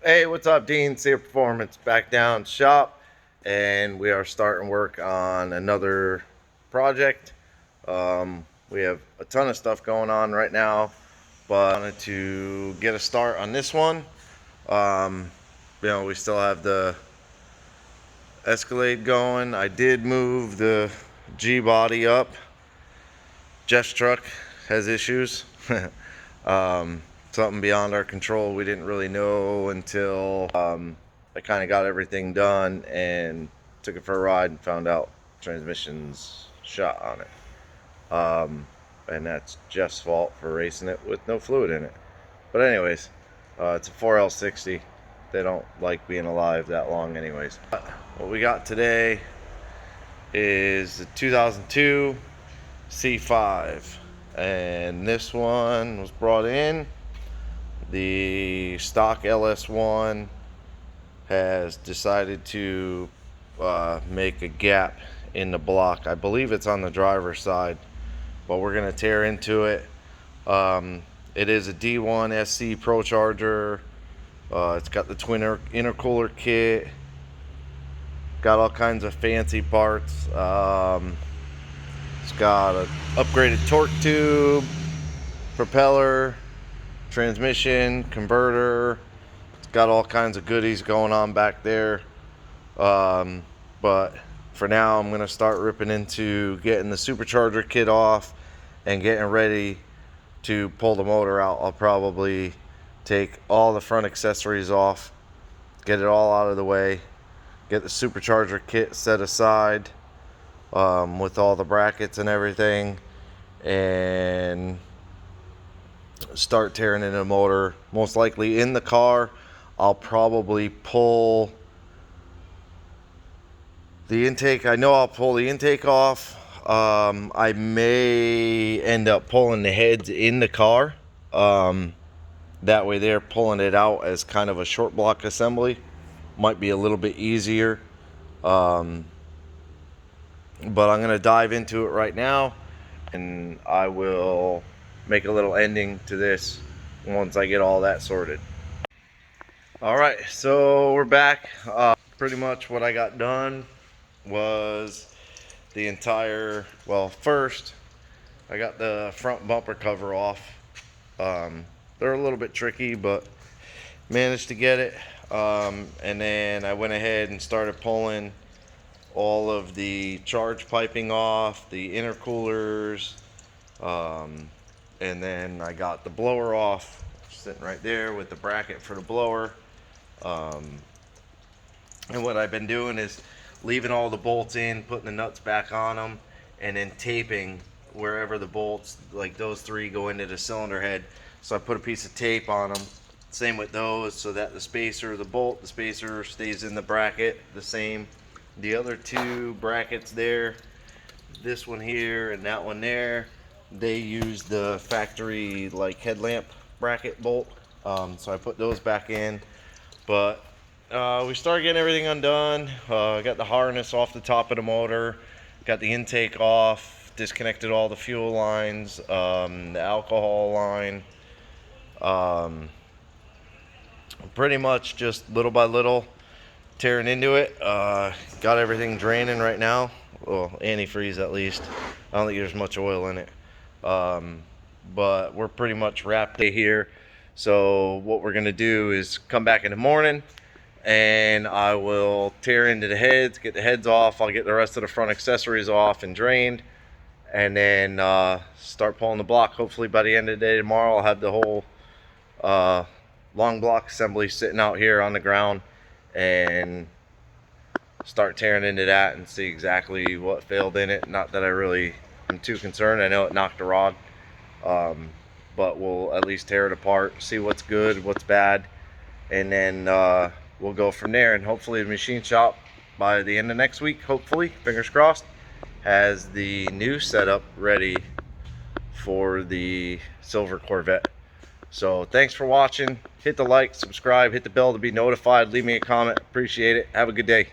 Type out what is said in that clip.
Hey, what's up, Dean? Sear Performance back down shop, and we are starting work on another project. We have a ton of stuff going on right now, but I wanted to get a start on this one. Um, we still have the Escalade going. I did move the G body up. Jeff's truck has issues. Something beyond our control. We didn't really know until I kind of got everything done and took it for a ride and found out transmission's shot on it. And that's Jeff's fault for racing it with no fluid in it. But anyways, it's a 4L60. They don't like being alive that long anyways. What we got today is the 2002 C5, and this one was brought in. The stock LS1 has decided to make a gap in the block. I believe it's on the driver's side, but we're gonna tear into it. It is a D1 SC Pro Charger. It's got the twin intercooler kit, got all kinds of fancy parts. It's got an upgraded torque tube, propeller, transmission, converter. It's got all kinds of goodies going on back there. But for now, I'm going to start ripping into getting the supercharger kit off and getting ready to pull the motor out. I'll probably take all the front accessories off, get it all out of the way, get the supercharger kit set aside with all the brackets and everything, and start tearing into the motor. Most likely in the car. I'll probably pull the intake. I know I'll pull the intake off. I may end up pulling the heads in the car. That way they're pulling it out as kind of a short block assembly. Might be a little bit easier. But I'm going to dive into it right now, and I will make a little ending to this once I get all that sorted. All right, so we're back. Pretty much what I got done was the entire, well, first I got the front bumper cover off. They're a little bit tricky, but managed to get it. And then I went ahead and started pulling all of the charge piping off, the intercoolers, and then I got the blower off, sitting right there with the bracket for the blower. And what I've been doing is leaving all the bolts in, putting the nuts back on them, and then taping wherever the bolts, like those three, go into the cylinder head. So I put a piece of tape on them. Same with those, so that the spacer, the spacer stays in the bracket the same. The other two brackets there, this one here and that one there, they use the factory like headlamp bracket bolt. So I put those back in. But we started getting everything undone. Got the harness off the top of the motor, got the intake off, disconnected all the fuel lines, the alcohol line. Pretty much just little by little tearing into it. Got everything draining right now. Well, antifreeze at least. I don't think there's much oil in it. But we're pretty much wrapped here. So what we're gonna do is come back in the morning, and I will tear into the heads, get the heads off. I'll get the rest of the front accessories off and drained, and then start pulling the block. Hopefully by the end of the day tomorrow, I'll have the whole long block assembly sitting out here on the ground, and start tearing into that and see exactly what failed in it. Not that I really am too concerned. I know it knocked a rod, but we'll at least tear it apart, see what's good, what's bad, and then we'll go from there. And hopefully the machine shop by the end of next week, hopefully, fingers crossed, has the new setup ready for the silver Corvette. So thanks for watching. Hit the like, subscribe, hit the bell to be notified, leave me a comment. Appreciate it. Have a good day.